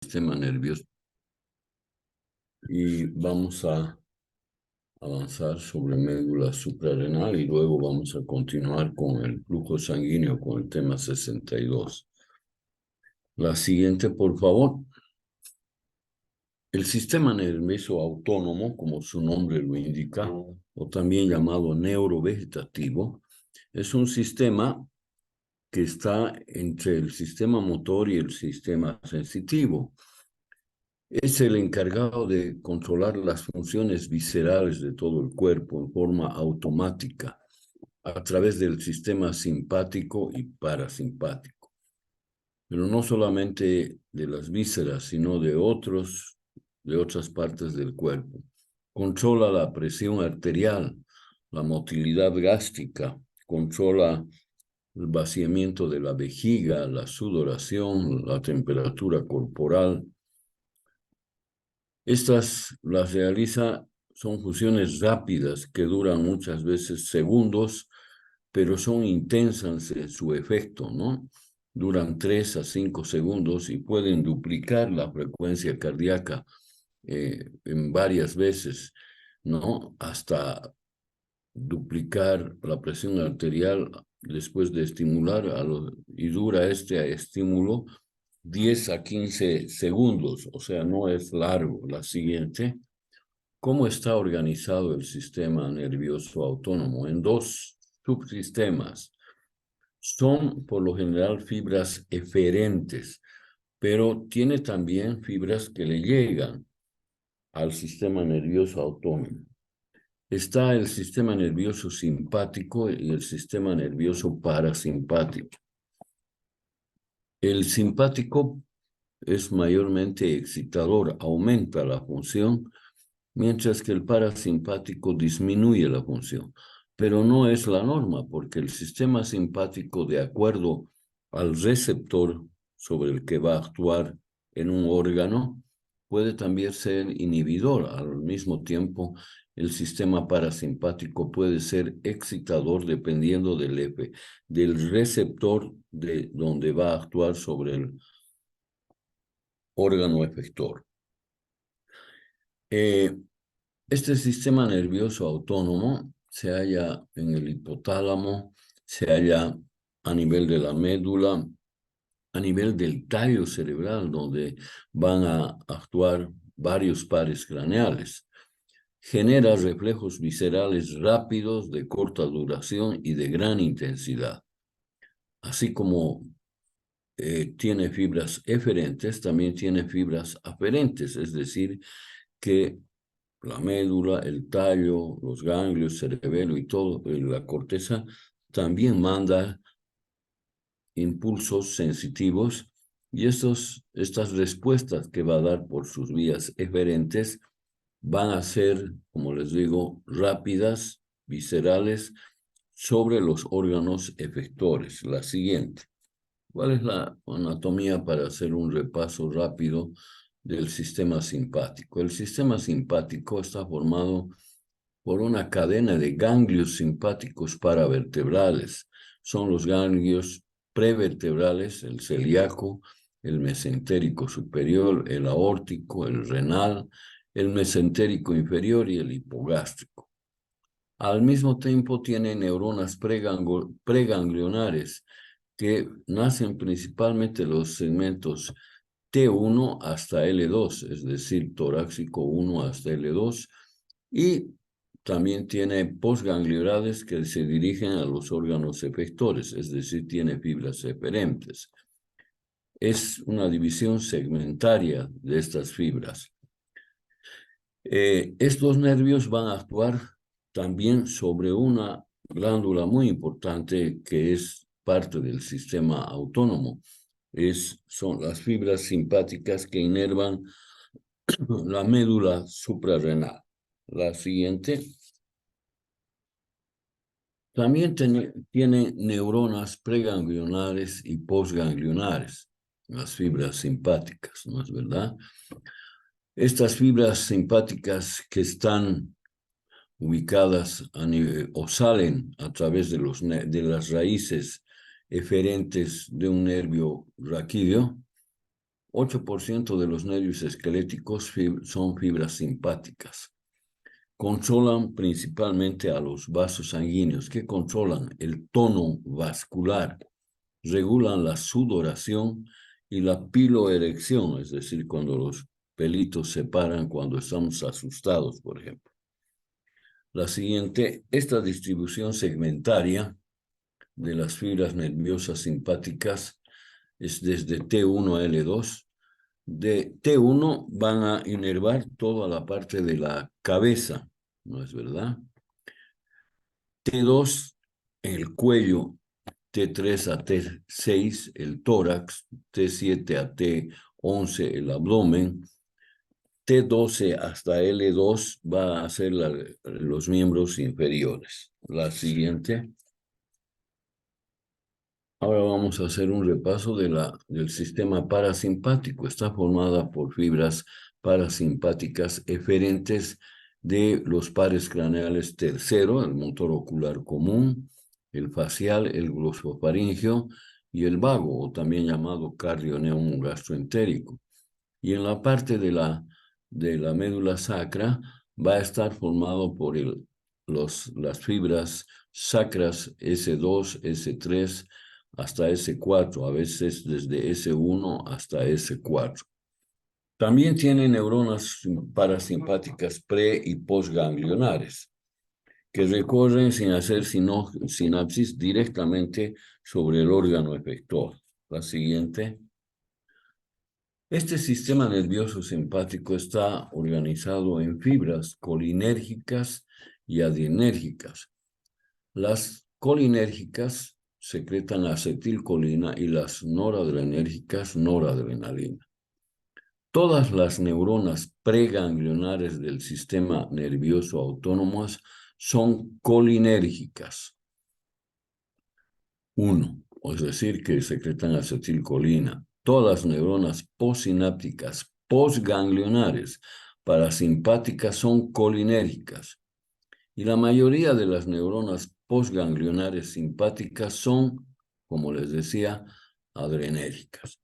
Sistema nervioso y vamos a avanzar sobre médula suprarrenal y luego vamos a continuar con el flujo sanguíneo con el tema 62. La siguiente, por favor. El sistema nervioso autónomo, como su nombre lo indica, o también llamado neurovegetativo, es un sistema que está entre el sistema motor y el sistema sensitivo. Es el encargado de controlar las funciones viscerales de todo el cuerpo en forma automática a través del sistema simpático y parasimpático. Pero no solamente de las vísceras, sino de otras partes del cuerpo. Controla la presión arterial, la motilidad gástrica, controla el vaciamiento de la vejiga, la sudoración, la temperatura corporal. Estas las realiza, son funciones rápidas que duran muchas veces segundos, pero son intensas en su efecto, ¿no? Duran 3 a 5 segundos y pueden duplicar la frecuencia cardíaca en varias veces, ¿no? Hasta duplicar la presión arterial después de estimular y dura este estímulo 10 a 15 segundos, o sea, no es largo. La siguiente, ¿cómo está organizado el sistema nervioso autónomo? En dos subsistemas. Son, por lo general, fibras eferentes, pero tiene también fibras que le llegan al sistema nervioso autónomo. Está el sistema nervioso simpático y el sistema nervioso parasimpático. El simpático es mayormente excitador, aumenta la función, mientras que el parasimpático disminuye la función. Pero no es la norma, porque el sistema simpático, de acuerdo al receptor sobre el que va a actuar en un órgano, puede también ser inhibidor. Al mismo tiempo, el sistema parasimpático puede ser excitador dependiendo del receptor de donde va a actuar sobre el órgano efector. Este sistema nervioso autónomo se halla en el hipotálamo, se halla a nivel de la médula, a nivel del tallo cerebral, donde van a actuar varios pares craneales. Genera reflejos viscerales rápidos, de corta duración y de gran intensidad. Así como tiene fibras eferentes, también tiene fibras aferentes, es decir, que la médula, el tallo, los ganglios, cerebelo y todo, la corteza, también manda impulsos sensitivos y estas respuestas que va a dar por sus vías eferentes van a ser, como les digo, rápidas, viscerales, sobre los órganos efectores. La siguiente. ¿Cuál es la anatomía para hacer un repaso rápido del sistema simpático? El sistema simpático está formado por una cadena de ganglios simpáticos paravertebrales. Son los ganglios prevertebrales, el celíaco, el mesentérico superior, el aórtico, el renal, el mesentérico inferior y el hipogástrico. Al mismo tiempo tiene neuronas preganglionares que nacen principalmente los segmentos T1 hasta L2, es decir, torácico 1 hasta L2, y también tiene postgangliolares que se dirigen a los órganos efectores, es decir, tiene fibras eferentes. Es una división segmentaria de estas fibras. Estos nervios van a actuar también sobre una glándula muy importante que es parte del sistema autónomo. Son las fibras simpáticas que inervan la médula suprarrenal. La siguiente. También tiene neuronas preganglionares y postganglionares, las fibras simpáticas, ¿no es verdad? Estas fibras simpáticas que están ubicadas o salen a través de las raíces eferentes de un nervio raquídeo, 8% de los nervios esqueléticos son fibras simpáticas. Controlan principalmente a los vasos sanguíneos, que controlan el tono vascular, regulan la sudoración y la piloerección, es decir, cuando los pelitos se paran cuando estamos asustados, por ejemplo. La siguiente, esta distribución segmentaria de las fibras nerviosas simpáticas es desde T1 a L2. De T1 van a inervar toda la parte de la cabeza, ¿no es verdad? T2, el cuello, T3 a T6, el tórax, T7 a T11, el abdomen, T12 hasta L2 va a ser los miembros inferiores. La siguiente. Ahora vamos a hacer un repaso del sistema parasimpático. Está formada por fibras parasimpáticas eferentes de los pares craneales tercero, el motor ocular común, el facial, el glosofaríngeo y el vago, o también llamado cardio-neumo gastroentérico. Y en la parte de la médula sacra va a estar formado por las fibras sacras S2, S3, hasta S4, a veces desde S1 hasta S4. También tiene neuronas parasimpáticas pre- y postganglionares, que recorren sin hacer sinapsis directamente sobre el órgano efector. La siguiente. Este sistema nervioso simpático está organizado en fibras colinérgicas y adrenérgicas. Las colinérgicas secretan acetilcolina y las noradrenérgicas noradrenalina. Todas las neuronas preganglionares del sistema nervioso autónomo son colinérgicas. 1, es decir, que secretan acetilcolina. Todas las neuronas postsinápticas postganglionares parasimpáticas son colinérgicas. Y la mayoría de las neuronas postganglionares simpáticas son, como les decía, adrenérgicas.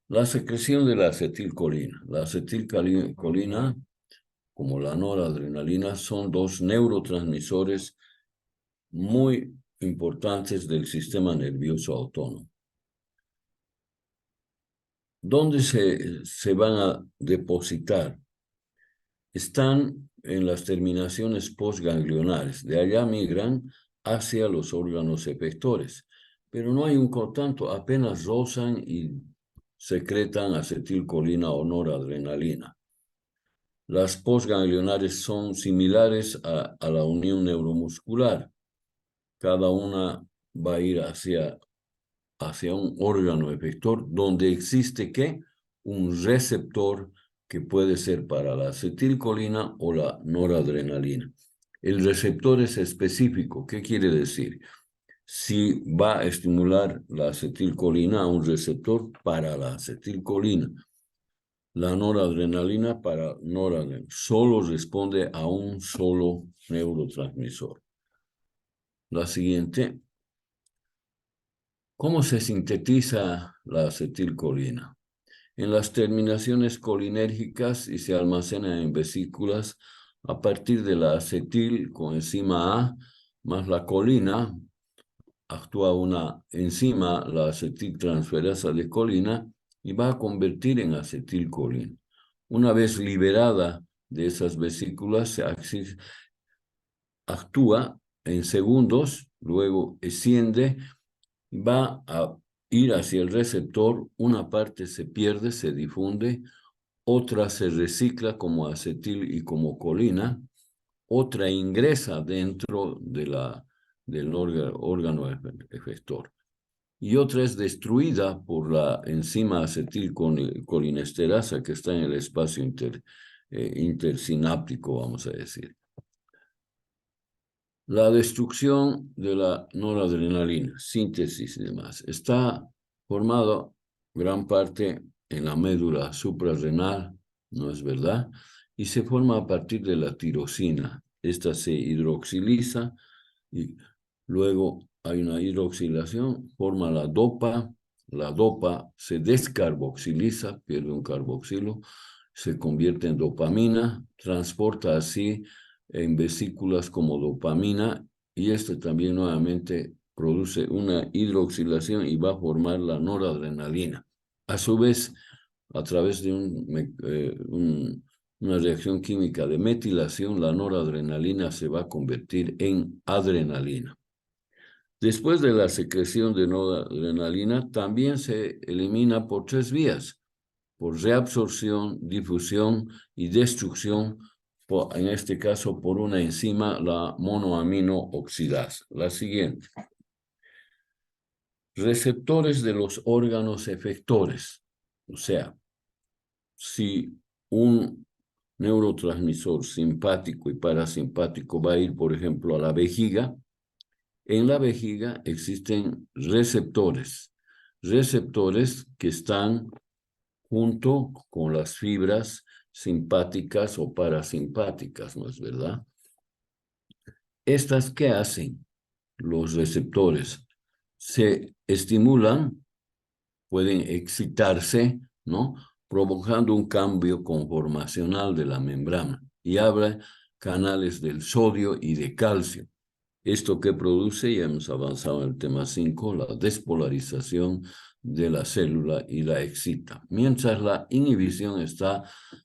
La secreción de la acetilcolina. La acetilcolina, como la noradrenalina, son dos neurotransmisores muy importantes del sistema nervioso autónomo. ¿Dónde se van a depositar? Están en las terminaciones postganglionares. De allá migran hacia los órganos efectores. Pero no hay un cortanto, apenas rozan y secretan acetilcolina o noradrenalina. Las postganglionares son similares a la unión neuromuscular. Cada una va a ir hacia un órgano efector donde existe ¿qué? Un receptor que puede ser para la acetilcolina o la noradrenalina. El receptor es específico. ¿Qué quiere decir? Si va a estimular la acetilcolina, un receptor para la acetilcolina. La noradrenalina para noradrenalina. Solo responde a un solo neurotransmisor. La siguiente. ¿Cómo se sintetiza la acetilcolina? En las terminaciones colinérgicas y se almacena en vesículas a partir de la acetil coenzima A más la colina. Actúa una enzima, la acetiltransferasa de colina, y va a convertir en acetilcolina. Una vez liberada de esas vesículas, actúa en segundos, luego asciende, va a ir hacia el receptor, una parte se pierde, se difunde, otra se recicla como acetil y como colina, otra ingresa dentro del órgano efector y otra es destruida por la enzima acetilcolinesterasa que está en el espacio intersináptico, vamos a decir. La destrucción de la noradrenalina, síntesis y demás, está formada gran parte en la médula suprarrenal, ¿no es verdad? Y se forma a partir de la tirosina. Esta se hidroxiliza y luego hay una hidroxilación, forma la DOPA, la dopa se descarboxiliza, pierde un carboxilo, se convierte en dopamina, transporta así en vesículas como dopamina y este también nuevamente produce una hidroxilación y va a formar la noradrenalina. A su vez, a través de una reacción química de metilación, la noradrenalina se va a convertir en adrenalina. Después de la secreción de noradrenalina, también se elimina por 3 vías, por reabsorción, difusión y destrucción, en este caso por una enzima, la monoamino oxidasa. La siguiente. Receptores de los órganos efectores. O sea, si un neurotransmisor simpático y parasimpático va a ir, por ejemplo, a la vejiga, en la vejiga existen receptores que están junto con las fibras simpáticas o parasimpáticas, ¿no es verdad? ¿Estas qué hacen? Los receptores se estimulan, pueden excitarse, ¿no? Provocando un cambio conformacional de la membrana y abre canales del sodio y de calcio. Esto que produce, ya hemos avanzado en el tema 5, la despolarización de la célula y la excita. Mientras la inhibición está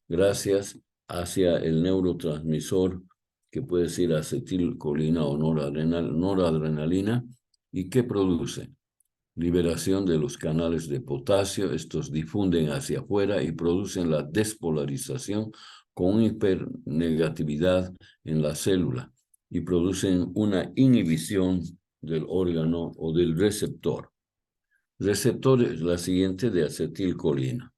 gracias hacia el neurotransmisor que puede ser acetilcolina o noradrenalina. ¿Y qué produce? Liberación de los canales de potasio, estos difunden hacia afuera y producen la despolarización con hipernegatividad en la célula y producen una inhibición del órgano o del receptor. Receptor es la siguiente de acetilcolina.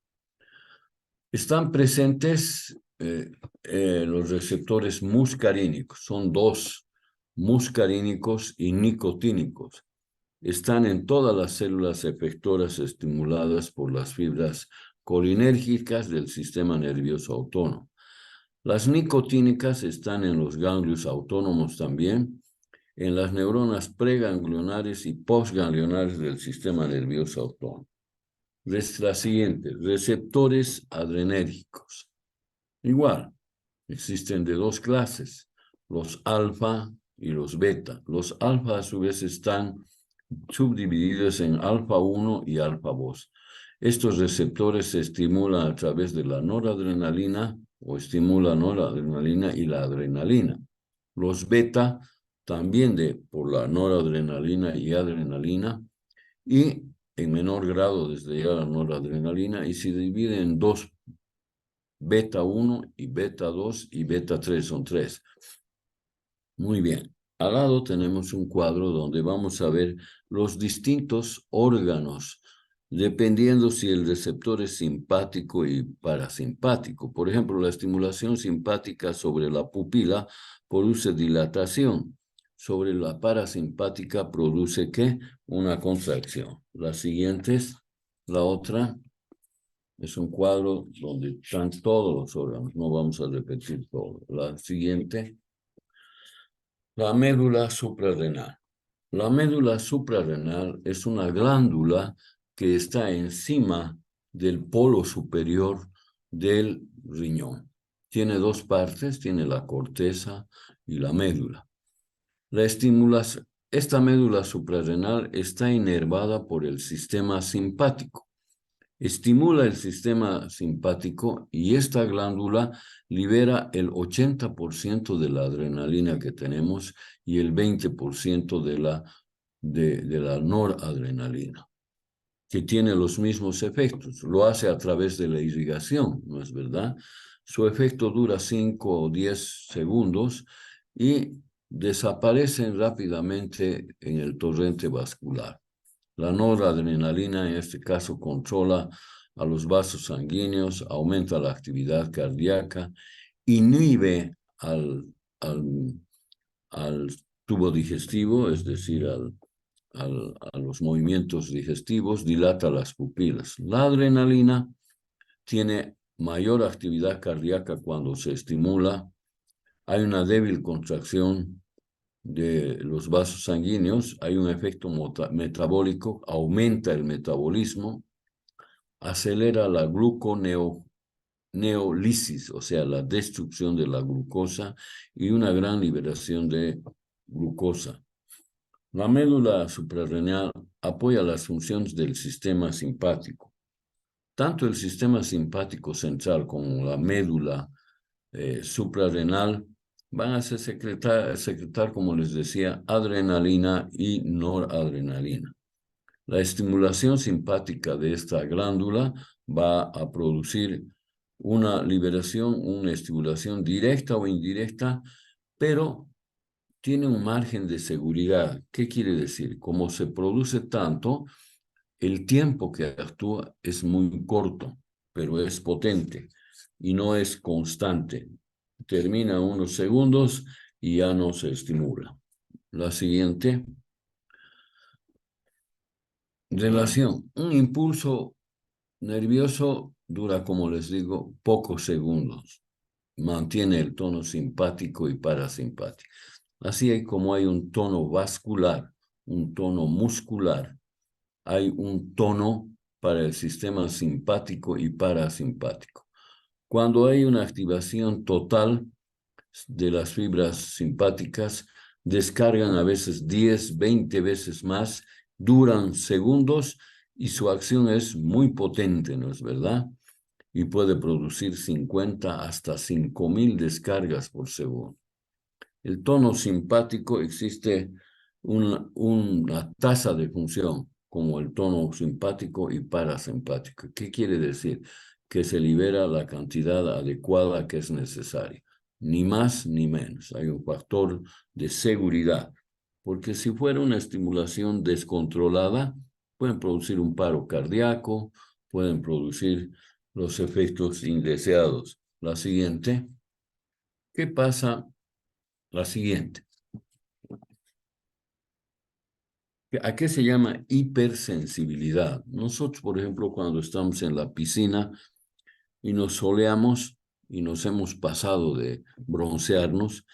Están presentes los receptores muscarínicos, son 2, muscarínicos y nicotínicos. Están en todas las células efectoras estimuladas por las fibras colinérgicas del sistema nervioso autónomo. Las nicotínicas están en los ganglios autónomos también, en las neuronas preganglionares y postganglionares del sistema nervioso autónomo. La siguiente, receptores adrenérgicos. Igual, existen de 2 clases, los alfa y los beta. Los alfa a su vez están subdivididos en alfa 1 y alfa 2. Estos receptores se estimulan a través de la noradrenalina o estimulan noradrenalina y la adrenalina. Los beta también por la noradrenalina y adrenalina y en menor grado desde ya la noradrenalina y se dividen en 2, beta 1 y beta 2 y beta 3, son 3. Muy bien. Al lado tenemos un cuadro donde vamos a ver los distintos órganos, dependiendo si el receptor es simpático y parasimpático. Por ejemplo, la estimulación simpática sobre la pupila produce dilatación. Sobre la parasimpática produce ¿qué? Una contracción. La siguiente es la otra. Es un cuadro donde están todos los órganos. No vamos a repetir todo. La siguiente. La médula suprarrenal. La médula suprarrenal es una glándula que está encima del polo superior del riñón. Tiene 2 partes, tiene la corteza y la médula. Esta médula suprarrenal está inervada por el sistema simpático. Estimula el sistema simpático y esta glándula libera el 80% de la adrenalina que tenemos y el 20% de la noradrenalina, que tiene los mismos efectos. Lo hace a través de la irrigación, ¿no es verdad? Su efecto dura 5 o 10 segundos y desaparecen rápidamente en el torrente vascular. La noradrenalina en este caso controla a los vasos sanguíneos, aumenta la actividad cardíaca, inhibe al tubo digestivo, es decir, a los movimientos digestivos, dilata las pupilas. La adrenalina tiene mayor actividad cardíaca cuando se estimula, hay una débil contracción de los vasos sanguíneos, hay un efecto metabólico, aumenta el metabolismo, acelera la gluconeolisis, o sea, la destrucción de la glucosa y una gran liberación de glucosa. La médula suprarrenal apoya las funciones del sistema simpático. Tanto el sistema simpático central como la médula suprarrenal van a secretar, como les decía, adrenalina y noradrenalina. La estimulación simpática de esta glándula va a producir una liberación, una estimulación directa o indirecta, pero tiene un margen de seguridad. ¿Qué quiere decir? Como se produce tanto, el tiempo que actúa es muy corto, pero es potente y no es constante. Termina unos segundos y ya no se estimula. La siguiente. Relación. Un impulso nervioso dura, como les digo, pocos segundos. Mantiene el tono simpático y parasimpático. Así como hay un tono vascular, un tono muscular, hay un tono para el sistema simpático y parasimpático. Cuando hay una activación total de las fibras simpáticas, descargan a veces 10, 20 veces más, duran segundos y su acción es muy potente, ¿no es verdad? Y puede producir 50 hasta 5.000 descargas por segundo. El tono simpático existe una tasa de función como el tono simpático y parasimpático. ¿Qué quiere decir? Que se libera la cantidad adecuada que es necesaria, ni más ni menos. Hay un factor de seguridad, porque si fuera una estimulación descontrolada, pueden producir un paro cardíaco, pueden producir los efectos indeseados. La siguiente. ¿Qué pasa? La siguiente. ¿A qué se llama hipersensibilidad? Nosotros, por ejemplo, cuando estamos en la piscina y nos soleamos y nos hemos pasado de broncearnos,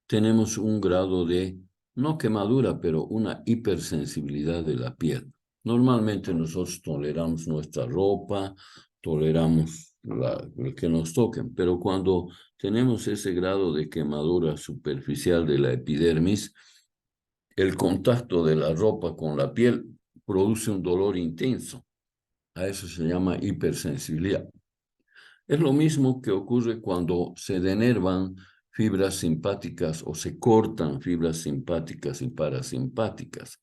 tenemos un grado de, no quemadura, pero una hipersensibilidad de la piel. Normalmente nosotros toleramos nuestra ropa, toleramos el que nos toquen, pero cuando tenemos ese grado de quemadura superficial de la epidermis, el contacto de la ropa con la piel produce un dolor intenso. A eso se llama hipersensibilidad. Es lo mismo que ocurre cuando se denervan fibras simpáticas o se cortan fibras simpáticas y parasimpáticas.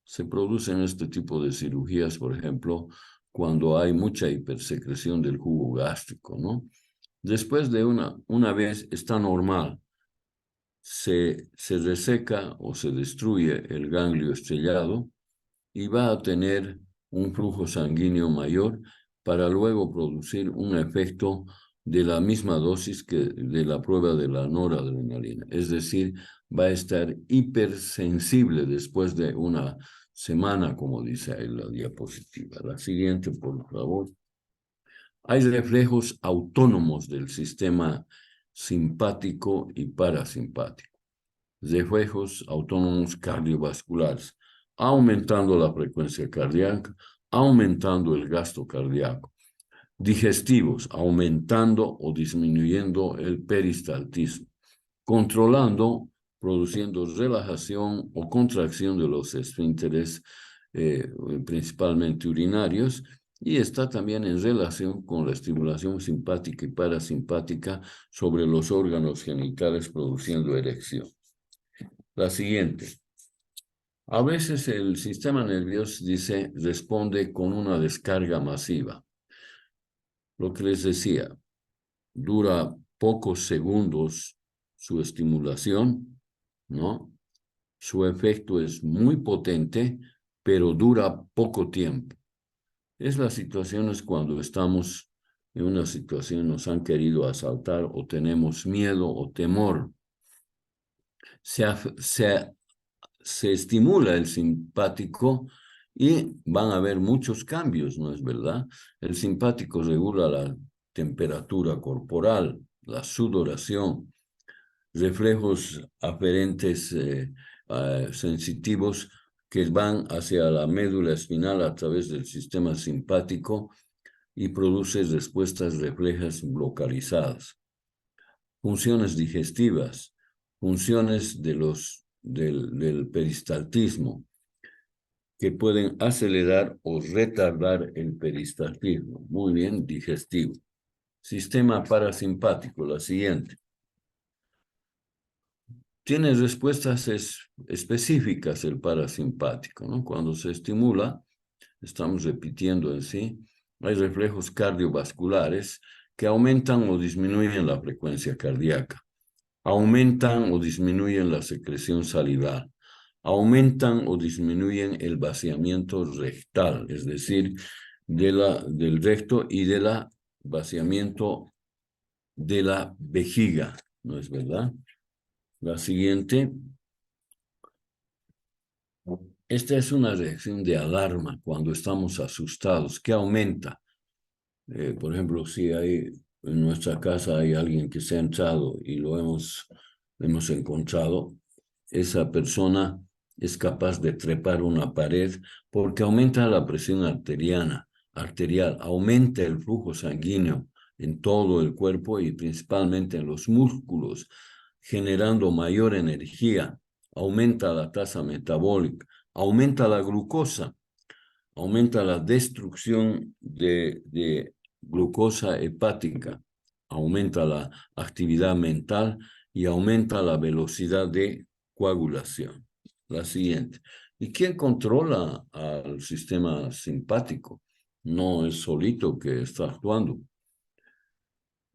Se producen este tipo de cirugías, por ejemplo, cuando hay mucha hipersecreción del jugo gástrico, ¿no? Después de una vez está normal, se reseca o se destruye el ganglio estrellado y va a tener un flujo sanguíneo mayor para luego producir un efecto de la misma dosis que de la prueba de la noradrenalina. Es decir, va a estar hipersensible después de una semana, como dice ahí la diapositiva. La siguiente, por favor. Hay reflejos autónomos del sistema simpático y parasimpático. Reflejos autónomos cardiovasculares, aumentando la frecuencia cardíaca, aumentando el gasto cardíaco. Digestivos, aumentando o disminuyendo el peristaltismo. Controlando, produciendo relajación o contracción de los esfínteres, principalmente urinarios, y está también en relación con la estimulación simpática y parasimpática sobre los órganos genitales produciendo erección. La siguiente. A veces el sistema nervioso responde con una descarga masiva. Lo que les decía, dura pocos segundos su estimulación, ¿no? Su efecto es muy potente, pero dura poco tiempo. Es las situaciones cuando estamos en una situación, nos han querido asaltar o tenemos miedo o temor. Se estimula el simpático y van a haber muchos cambios, ¿no es verdad? El simpático regula la temperatura corporal, la sudoración, reflejos aferentes sensitivos que van hacia la médula espinal a través del sistema simpático y produce respuestas reflejas localizadas. Funciones digestivas, funciones del peristaltismo, que pueden acelerar o retardar el peristaltismo. Muy bien, digestivo. Sistema parasimpático, la siguiente. Tiene respuestas específicas el parasimpático, ¿no? Cuando se estimula, estamos repitiendo en sí, hay reflejos cardiovasculares que aumentan o disminuyen la frecuencia cardíaca, aumentan o disminuyen la secreción salival, aumentan o disminuyen el vaciamiento rectal, es decir, del recto y del vaciamiento de la vejiga, ¿no es verdad? La siguiente. Esta es una reacción de alarma cuando estamos asustados, que aumenta. Por ejemplo, si hay en nuestra casa hay alguien que se ha entrado y lo hemos encontrado, esa persona es capaz de trepar una pared porque aumenta la presión arterial, aumenta el flujo sanguíneo en todo el cuerpo y principalmente en los músculos, generando mayor energía, aumenta la tasa metabólica, aumenta la glucosa, aumenta la destrucción de glucosa hepática, aumenta la actividad mental y aumenta la velocidad de coagulación. La siguiente. ¿Y quién controla al sistema simpático? No es solito que está actuando.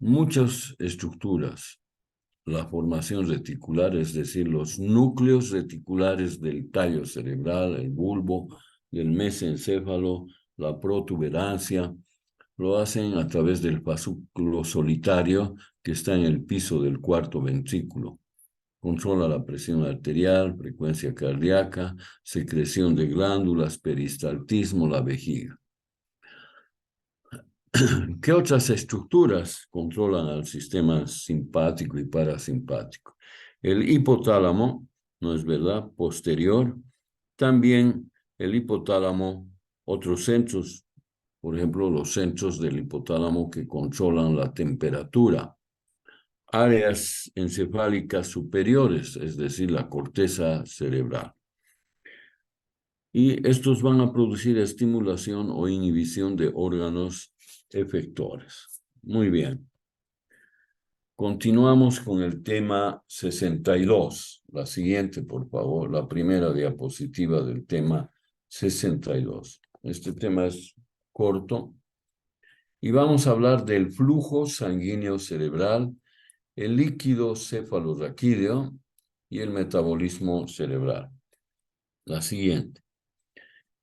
Muchas estructuras, la formación reticular, es decir, los núcleos reticulares del tallo cerebral, el bulbo, del mesencéfalo, la protuberancia, lo hacen a través del fascículo solitario que está en el piso del cuarto ventrículo. Controla la presión arterial, frecuencia cardíaca, secreción de glándulas, peristaltismo, la vejiga. ¿Qué otras estructuras controlan al sistema simpático y parasimpático? El hipotálamo, ¿no es verdad? Posterior. También el hipotálamo, otros centros, por ejemplo, los centros del hipotálamo que controlan la temperatura. Áreas encefálicas superiores, es decir, la corteza cerebral. Y estos van a producir estimulación o inhibición de órganos efectores. Muy bien. Continuamos con el tema 62. La siguiente, por favor, la primera diapositiva del tema 62. Este tema es corto. Y vamos a hablar del flujo sanguíneo cerebral, el líquido cefalorraquídeo y el metabolismo cerebral. La siguiente.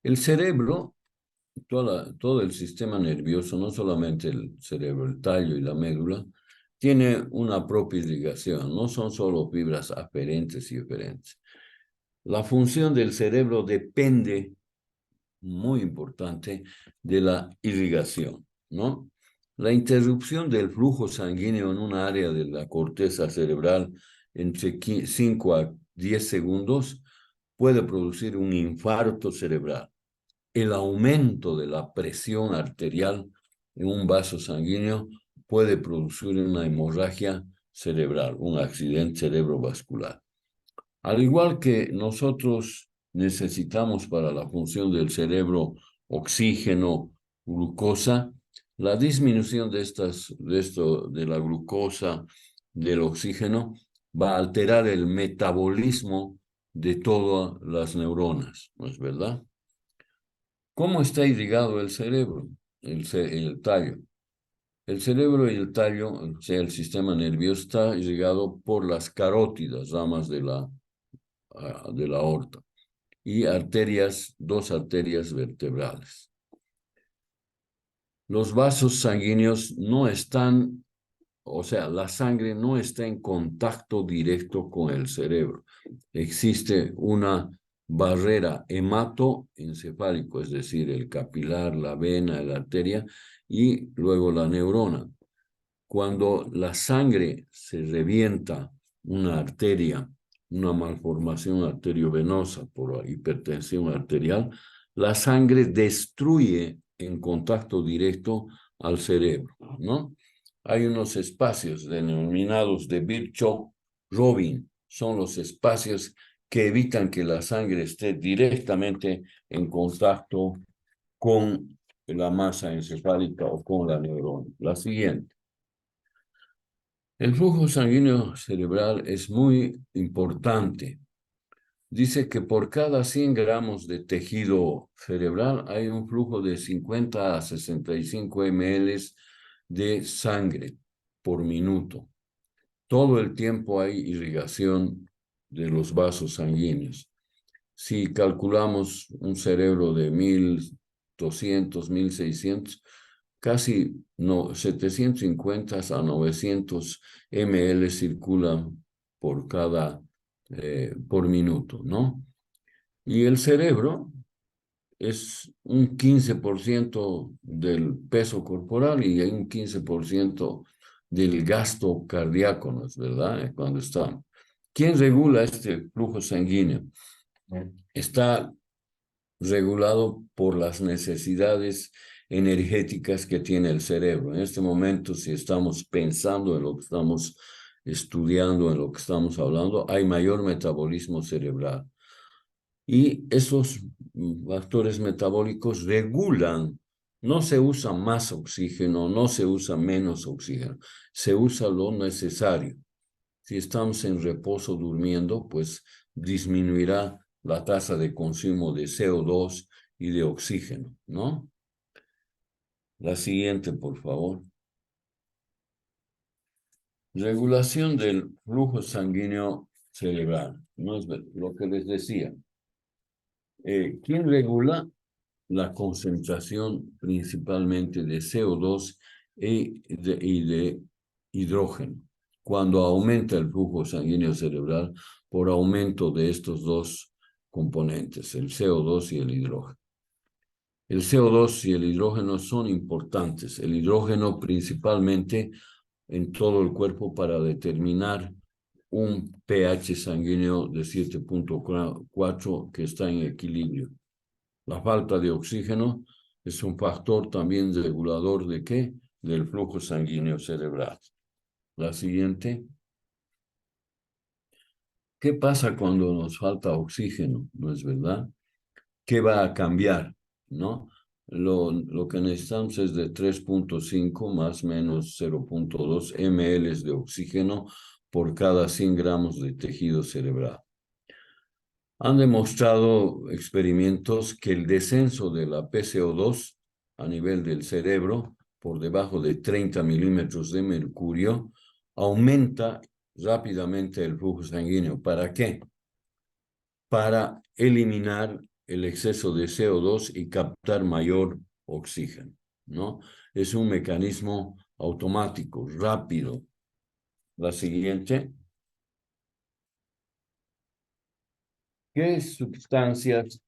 El cerebro, todo el sistema nervioso, no solamente el cerebro, el tallo y la médula, tiene una propia irrigación, no son solo fibras aferentes y eferentes. La función del cerebro depende, muy importante, de la irrigación, ¿no? La interrupción del flujo sanguíneo en una área de la corteza cerebral entre 5 a 10 segundos puede producir un infarto cerebral. El aumento de la presión arterial en un vaso sanguíneo puede producir una hemorragia cerebral, un accidente cerebrovascular. Al igual que nosotros necesitamos para la función del cerebro oxígeno, glucosa, la disminución de la glucosa, del oxígeno, va a alterar el metabolismo de todas las neuronas, ¿no es verdad? ¿Cómo está irrigado el cerebro? El tallo. El cerebro y el tallo, o sea, el sistema nervioso, está irrigado por las carótidas, ramas de la aorta, y dos arterias vertebrales. Los vasos sanguíneos no están, o sea, la sangre no está en contacto directo con el cerebro. Existe una barrera hematoencefálico, es decir, el capilar, la vena, la arteria, y luego la neurona. Cuando la sangre se revienta una arteria, una malformación arteriovenosa por hipertensión arterial, la sangre destruye en contacto directo al cerebro, ¿no? Hay unos espacios denominados de Virchow-Robin, son los espacios que evitan que la sangre esté directamente en contacto con la masa encefálica o con la neurona. La siguiente. El flujo sanguíneo cerebral es muy importante. Dice que por cada 100 gramos de tejido cerebral hay un flujo de 50 a 65 ml de sangre por minuto. Todo el tiempo hay irrigación de los vasos sanguíneos. Si calculamos un cerebro de 1200, 1600, casi 750 a 900 ml circulan por minuto, ¿no? Y el cerebro es un 15% del peso corporal y hay un 15% del gasto cardíaco, ¿no es verdad? Cuando está. ¿Quién regula este flujo sanguíneo? Está regulado por las necesidades energéticas que tiene el cerebro. En este momento, si estamos pensando en lo que estamos estudiando, en lo que estamos hablando, hay mayor metabolismo cerebral. Y esos factores metabólicos regulan, no se usa más oxígeno, no se usa menos oxígeno, se usa lo necesario. Si estamos en reposo durmiendo, pues disminuirá la tasa de consumo de CO2 y de oxígeno, ¿no? La siguiente, por favor. Regulación del flujo sanguíneo cerebral. No es lo que les decía. ¿Quién regula? La concentración principalmente de CO2 y de hidrógeno. Cuando aumenta el flujo sanguíneo cerebral por aumento de estos dos componentes, el CO2 y el hidrógeno. El CO2 y el hidrógeno son importantes. El hidrógeno principalmente en todo el cuerpo para determinar un pH sanguíneo de 7.4 que está en equilibrio. La falta de oxígeno es un factor también regulador ¿de qué? Del flujo sanguíneo cerebral. La siguiente. ¿Qué pasa cuando nos falta oxígeno? ¿No es verdad? ¿Qué va a cambiar? ¿No? Lo que necesitamos es de 3.5 más menos 0.2 ml de oxígeno por cada 100 gramos de tejido cerebral. Han demostrado experimentos que el descenso de la PCO2 a nivel del cerebro por debajo de 30 milímetros de mercurio aumenta rápidamente el flujo sanguíneo. ¿Para qué? Para eliminar el exceso de CO2 y captar mayor oxígeno, ¿no? Es un mecanismo automático, rápido. La siguiente. ¿Qué sustancias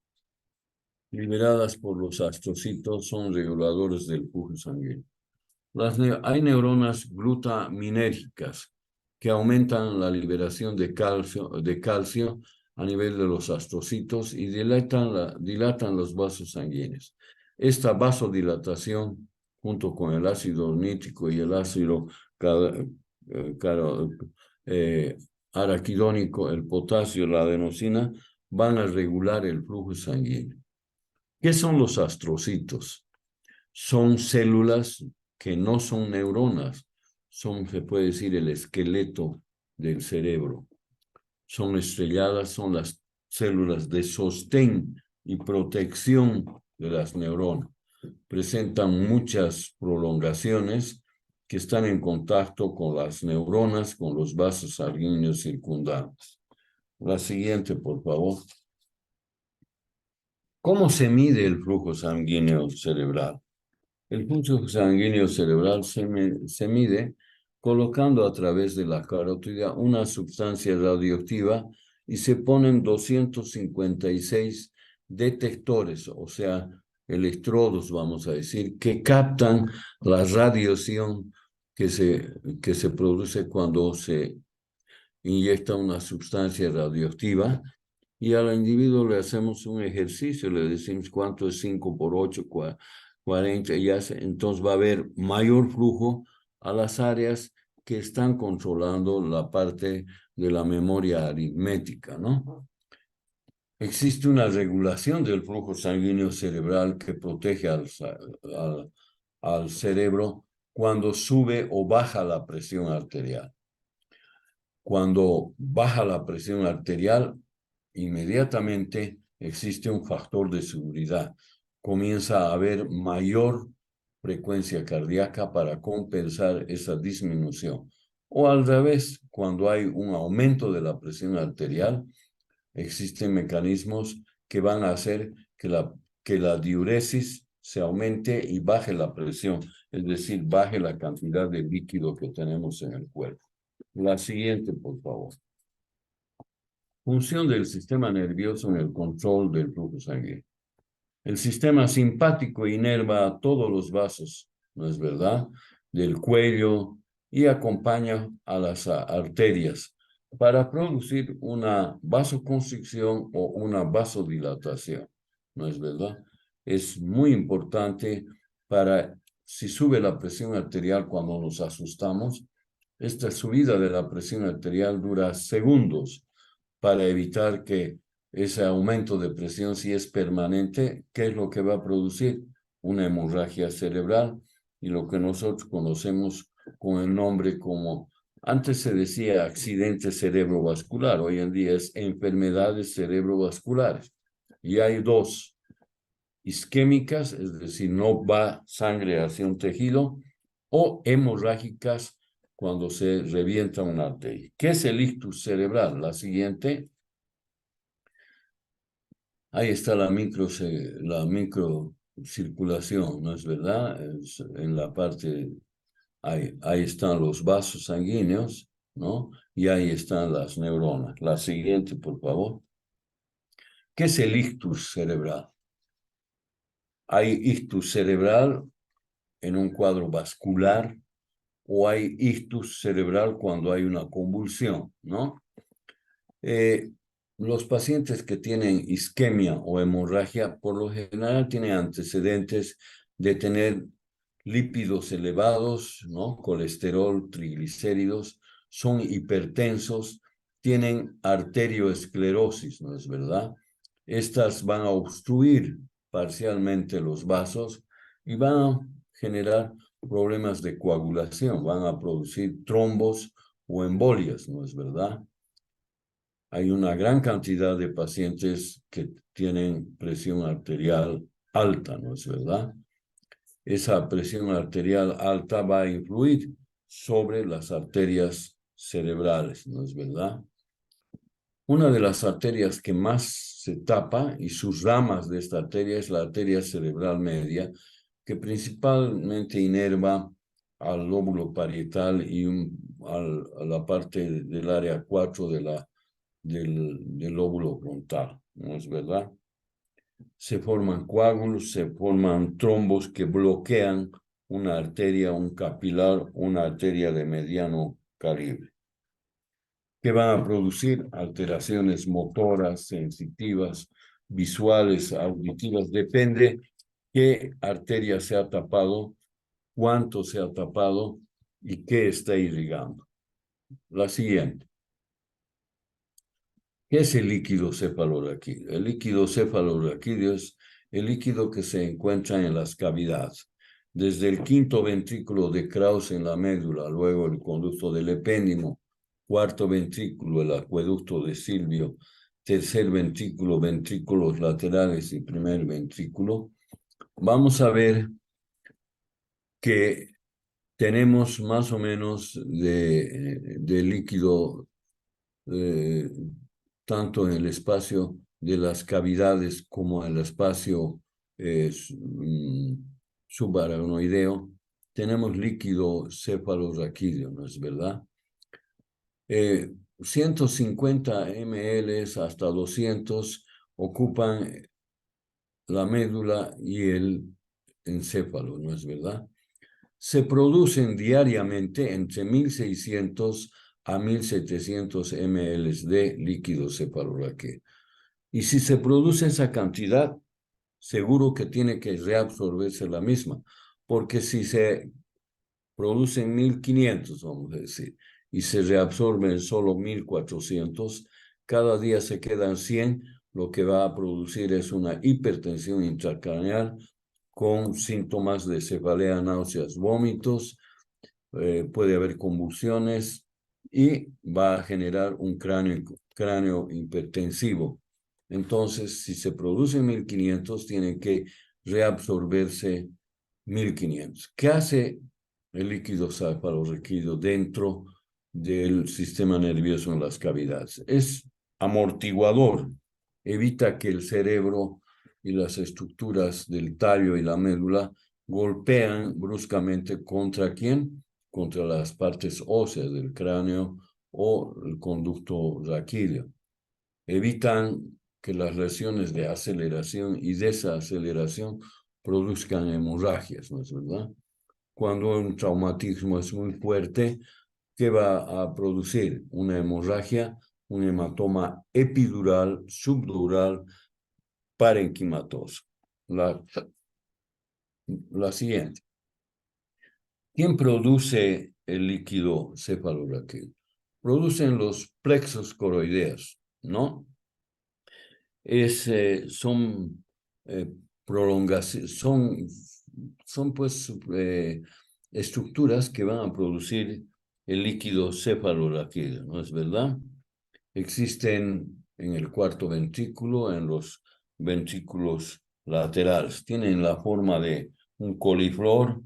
liberadas por los astrocitos son reguladores del flujo sanguíneo? Hay neuronas glutaminérgicas que aumentan la liberación de calcio a nivel de los astrocitos y dilatan los vasos sanguíneos. Esta vasodilatación, junto con el ácido nítrico y el ácido araquidónico, el potasio, la adenosina, van a regular el flujo sanguíneo. ¿Qué son los astrocitos? Son células que no son neuronas, se puede decir, el esqueleto del cerebro. Son estrelladas, son las células de sostén y protección de las neuronas. Presentan muchas prolongaciones que están en contacto con las neuronas, con los vasos sanguíneos circundantes. La siguiente, por favor. ¿Cómo se mide el flujo sanguíneo cerebral? El flujo sanguíneo cerebral se mide colocando a través de la carótida una sustancia radioactiva y se ponen 256 detectores, o sea, electrodos, vamos a decir, que captan la radiación que se produce cuando se inyecta una sustancia radioactiva y al individuo le hacemos un ejercicio, le decimos cuánto es 5 por 8, 40, y entonces va a haber mayor flujo a las áreas que están controlando la parte de la memoria aritmética, ¿no? Existe una regulación del flujo sanguíneo cerebral que protege al cerebro cuando sube o baja la presión arterial. Cuando baja la presión arterial, inmediatamente existe un factor de seguridad. Comienza a haber mayor frecuencia cardíaca para compensar esa disminución. O al revés, cuando hay un aumento de la presión arterial, existen mecanismos que van a hacer que la diuresis se aumente y baje la presión, es decir, baje la cantidad de líquido que tenemos en el cuerpo. La siguiente, por favor. Función del sistema nervioso en el control del flujo sanguíneo. El sistema simpático inerva a todos los vasos, ¿no es verdad?, del cuello y acompaña a las arterias para producir una vasoconstricción o una vasodilatación, ¿no es verdad? Es muy importante para, si sube la presión arterial cuando nos asustamos, esta subida de la presión arterial dura segundos para evitar que ese aumento de presión, si es permanente, ¿qué es lo que va a producir? Una hemorragia cerebral y lo que nosotros conocemos con el nombre como, antes se decía accidente cerebrovascular, hoy en día es enfermedades cerebrovasculares. Y hay dos, isquémicas, es decir, no va sangre hacia un tejido, o hemorrágicas cuando se revienta una arteria. ¿Qué es el ictus cerebral? La siguiente. Ahí está la microcirculación, ¿no es verdad? En la parte, ahí están los vasos sanguíneos, ¿no? Y ahí están las neuronas. La siguiente, por favor. ¿Qué es el ictus cerebral? Hay ictus cerebral en un cuadro vascular o hay ictus cerebral cuando hay una convulsión, ¿no? Los pacientes que tienen isquemia o hemorragia, por lo general tienen antecedentes de tener lípidos elevados, ¿no? Colesterol, triglicéridos, son hipertensos, tienen arterioesclerosis, ¿no es verdad? Estas van a obstruir parcialmente los vasos y van a generar problemas de coagulación, van a producir trombos o embolias, ¿no es verdad? Hay una gran cantidad de pacientes que tienen presión arterial alta, ¿no es verdad? Esa presión arterial alta va a influir sobre las arterias cerebrales, ¿no es verdad? Una de las arterias que más se tapa y sus ramas de esta arteria es la arteria cerebral media, que principalmente inerva al lóbulo parietal y a la parte del área 4 del lóbulo frontal, ¿no es verdad? Se forman coágulos, se forman trombos que bloquean una arteria, un capilar, una arteria de mediano calibre, que van a producir alteraciones motoras, sensitivas, visuales, auditivas, depende qué arteria se ha tapado, cuánto se ha tapado y qué está irrigando. La siguiente. ¿Qué es el líquido cefalorraquídeo? El líquido cefalorraquídeo es el líquido que se encuentra en las cavidades. Desde el quinto ventrículo de Krauss en la médula, luego el conducto del epéndimo, cuarto ventrículo, el acueducto de Silvio, tercer ventrículo, ventrículos laterales y primer ventrículo. Vamos a ver que tenemos más o menos de líquido tanto en el espacio de las cavidades como en el espacio subaracnoideo, tenemos líquido cefalorraquídeo, ¿no es verdad? 150 ml hasta 200 ocupan la médula y el encéfalo, ¿no es verdad? Se producen diariamente entre 1.600 a 1.700 ml de líquido cefalorraquídeo. Y si se produce esa cantidad, seguro que tiene que reabsorberse la misma, porque si se producen 1.500, vamos a decir, y se reabsorben solo 1.400, cada día se quedan 100, lo que va a producir es una hipertensión intracraneal con síntomas de cefalea, náuseas, vómitos, puede haber convulsiones y va a generar un cráneo hipertensivo. Entonces, si se producen 1.500, tienen que reabsorberse 1.500. ¿Qué hace el líquido cefalorraquídeo dentro del sistema nervioso en las cavidades? Es amortiguador, evita que el cerebro y las estructuras del tallo y la médula golpean bruscamente ¿contra quién? Contra las partes óseas del cráneo o el conducto raquídeo. Evitan que las lesiones de aceleración y desaceleración produzcan hemorragias, ¿no es verdad? Cuando un traumatismo es muy fuerte, ¿qué va a producir? Una hemorragia, un hematoma epidural, subdural, parenquimatoso. La siguiente. ¿Quién produce el líquido cefalorraquídeo? Producen los plexos coroideos, ¿no? Son prolongaciones, son pues estructuras que van a producir el líquido cefalorraquídeo, ¿no es verdad? Existen en el cuarto ventrículo, en los ventrículos laterales. Tienen la forma de un coliflor,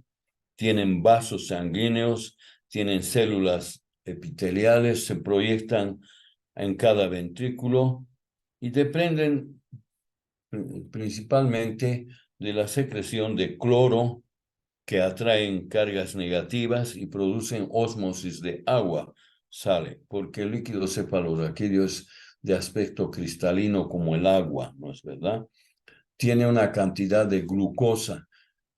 tienen vasos sanguíneos, tienen células epiteliales, se proyectan en cada ventrículo y dependen principalmente de la secreción de cloro que atraen cargas negativas y producen ósmosis de agua, sale, porque el líquido cefalorraquídeo es de aspecto cristalino como el agua, ¿no es verdad? Tiene una cantidad de glucosa,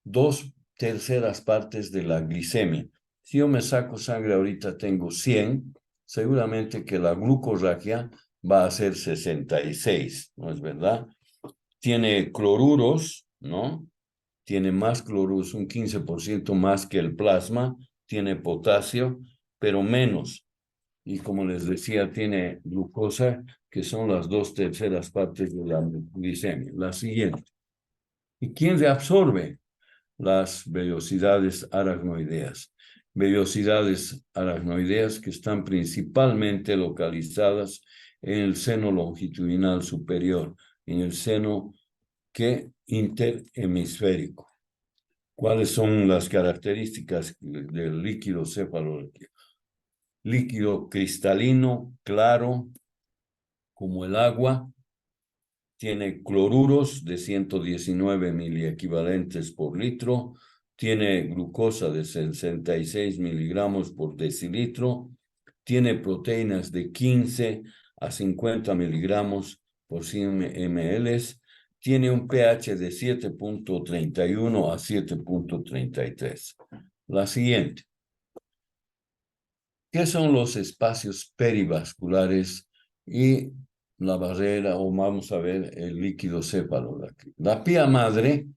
2/3 de la glicemia. Si yo me saco sangre ahorita tengo 100, seguramente que la glucorraquia va a ser 66, ¿no es verdad? Tiene cloruros, ¿no? Tiene más cloruros, un 15% más que el plasma, tiene potasio, pero menos. Y como les decía, tiene glucosa, que son las 2/3 de la glicemia. La siguiente. ¿Y quién reabsorbe? Las vellosidades aracnoideas. Vellosidades aracnoideas que están principalmente localizadas en el seno longitudinal superior, en el seno interhemisférico. ¿Cuáles son las características del líquido cefalorraquídeo? Líquido cristalino, claro, como el agua, tiene cloruros de 119 miliequivalentes por litro, tiene glucosa de 66 miligramos por decilitro, tiene proteínas de 15 a 50 miligramos por 100 ml, tiene un pH de 7.31 a 7.33. La siguiente. ¿Qué son los espacios perivasculares y la barrera, o vamos a ver, el líquido cefalorraquídeo? La pía madre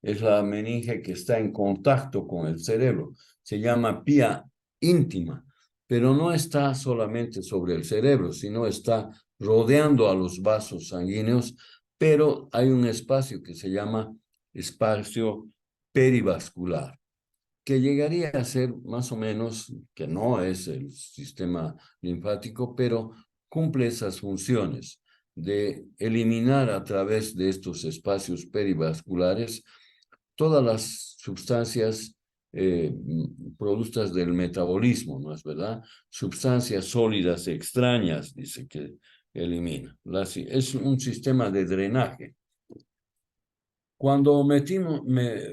es la meninge que está en contacto con el cerebro. Se llama pía íntima, pero no está solamente sobre el cerebro, sino está rodeando a los vasos sanguíneos, pero hay un espacio que se llama espacio perivascular, que llegaría a ser más o menos, que no es el sistema linfático, pero cumple esas funciones de eliminar a través de estos espacios perivasculares todas las sustancias productas del metabolismo, ¿no es verdad? Sustancias sólidas extrañas, dice que elimina. Es un sistema de drenaje. Cuando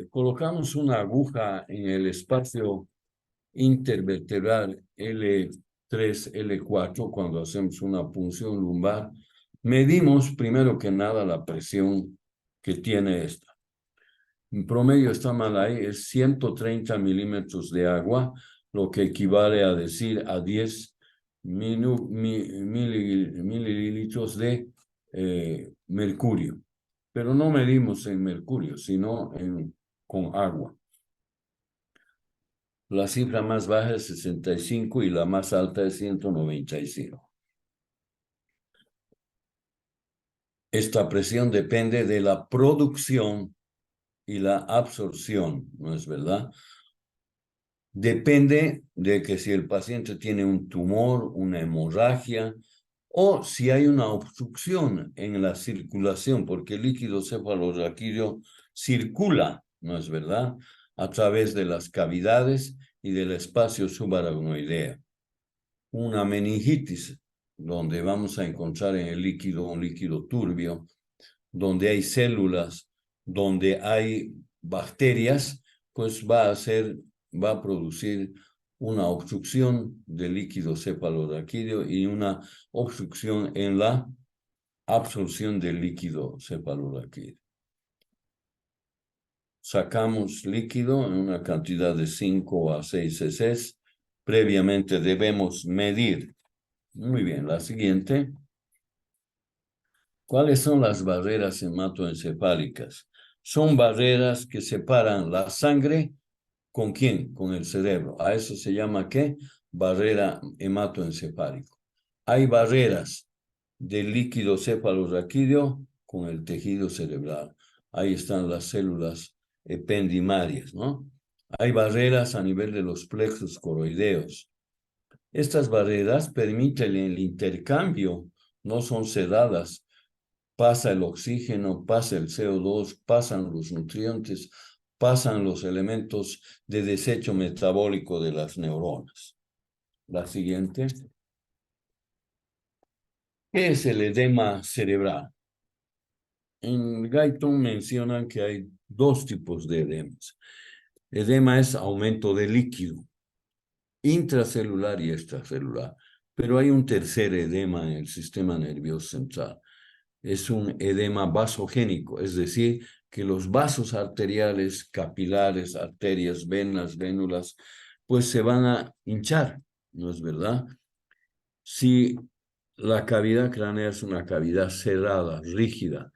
colocamos una aguja en el espacio intervertebral L3, L4, cuando hacemos una punción lumbar, medimos primero que nada la presión que tiene esta. En promedio está mal ahí, es 130 milímetros de agua, lo que equivale a decir a 10 mililitros de mercurio. Pero no medimos en mercurio, sino con agua. La cifra más baja es 65 y la más alta es 195. Esta presión depende de la producción y la absorción, ¿no es verdad? Depende de que si el paciente tiene un tumor, una hemorragia, o si hay una obstrucción en la circulación, porque el líquido cefalorraquídeo circula, ¿no es verdad?, a través de las cavidades y del espacio subaracnoideo. Una meningitis, donde vamos a encontrar en el líquido un líquido turbio, donde hay células, donde hay bacterias, pues va a producir una obstrucción del líquido cefalorraquídeo y una obstrucción en la absorción del líquido cefalorraquídeo. Sacamos líquido en una cantidad de 5 a 6 cc. Previamente debemos medir. Muy bien, la siguiente. ¿Cuáles son las barreras hematoencefálicas? Son barreras que separan la sangre ¿con quién? Con el cerebro. A eso se llama ¿qué? Barrera hematoencefálica. Hay barreras del líquido cefalorraquídeo con el tejido cerebral. Ahí están las células ependimarias, ¿no? Hay barreras a nivel de los plexos coroideos. Estas barreras permiten el intercambio, no son cerradas. Pasa el oxígeno, pasa el CO2, pasan los nutrientes, pasan los elementos de desecho metabólico de las neuronas. La siguiente. ¿Qué es el edema cerebral? En Guyton mencionan que hay dos tipos de edemas. Edema es aumento de líquido, intracelular y extracelular. Pero hay un tercer edema en el sistema nervioso central. Es un edema vasogénico, es decir, que los vasos arteriales, capilares, arterias, venas, vénulas, pues se van a hinchar, ¿no es verdad? Si la cavidad craneal es una cavidad cerrada, rígida,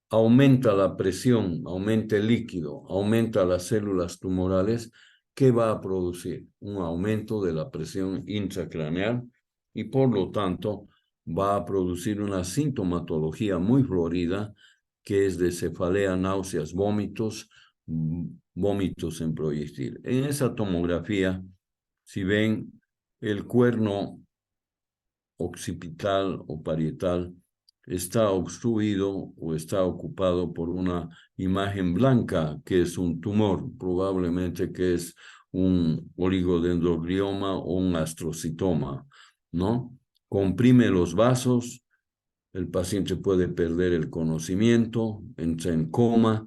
aumenta la presión, aumenta el líquido, aumenta las células tumorales, ¿qué va a producir? Un aumento de la presión intracraneal y por lo tanto va a producir una sintomatología muy florida que es de cefalea, náuseas, vómitos, vómitos en proyectil. En esa tomografía, si ven el cuerno occipital o parietal está obstruido o está ocupado por una imagen blanca que es un tumor, probablemente que es un oligodendroglioma o un astrocitoma, ¿no? Comprime los vasos, el paciente puede perder el conocimiento, entra en coma,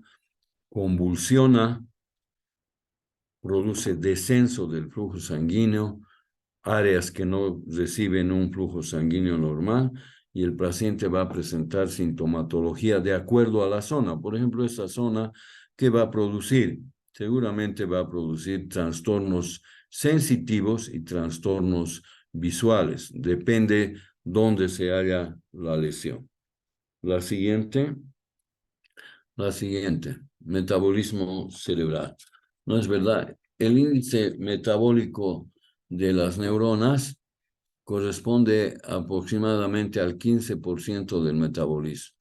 convulsiona, produce descenso del flujo sanguíneo, áreas que no reciben un flujo sanguíneo normal y el paciente va a presentar sintomatología de acuerdo a la zona. Por ejemplo, esta zona, ¿qué va a producir? Seguramente va a producir trastornos sensitivos y trastornos visuales. Depende dónde se haga la lesión. La siguiente, metabolismo cerebral. ¿No es verdad? El índice metabólico de las neuronas corresponde aproximadamente al 15% del metabolismo.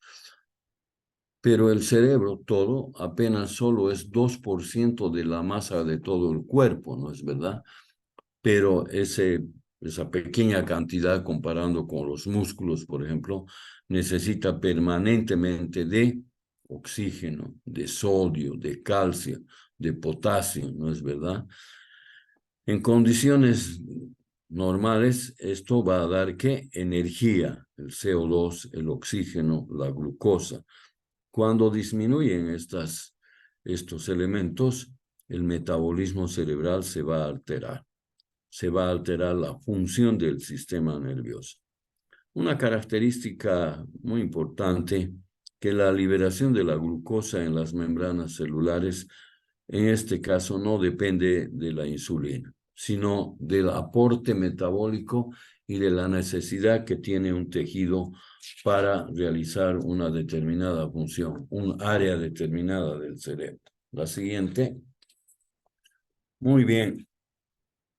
Pero el cerebro todo apenas solo es 2% de la masa de todo el cuerpo, ¿no es verdad? Pero esa pequeña cantidad comparando con los músculos, por ejemplo, necesita permanentemente de oxígeno, de sodio, de calcio, de potasio, ¿no es verdad? En condiciones normales, esto va a dar ¿qué? Energía, el CO2, el oxígeno, la glucosa. Cuando disminuyen estos elementos, el metabolismo cerebral se va a alterar. Se va a alterar la función del sistema nervioso. Una característica muy importante que la liberación de la glucosa en las membranas celulares, en este caso, no depende de la insulina, sino del aporte metabólico y de la necesidad que tiene un tejido para realizar una determinada función, un área determinada del cerebro. La siguiente. Muy bien.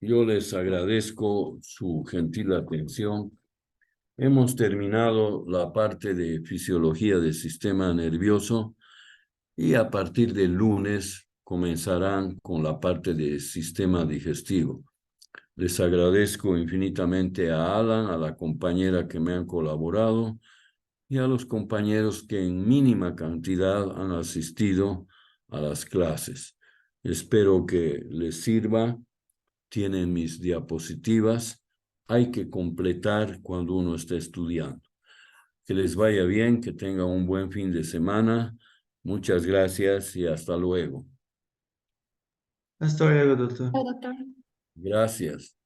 Yo les agradezco su gentil atención. Hemos terminado la parte de fisiología del sistema nervioso y a partir del lunes comenzarán con la parte del sistema digestivo. Les agradezco infinitamente a Alan, a la compañera que me han colaborado y a los compañeros que en mínima cantidad han asistido a las clases. Espero que les sirva. Tienen mis diapositivas. Hay que completar cuando uno está estudiando. Que les vaya bien, que tengan un buen fin de semana. Muchas gracias y hasta luego. Hasta luego, doctor. Doctor. Gracias.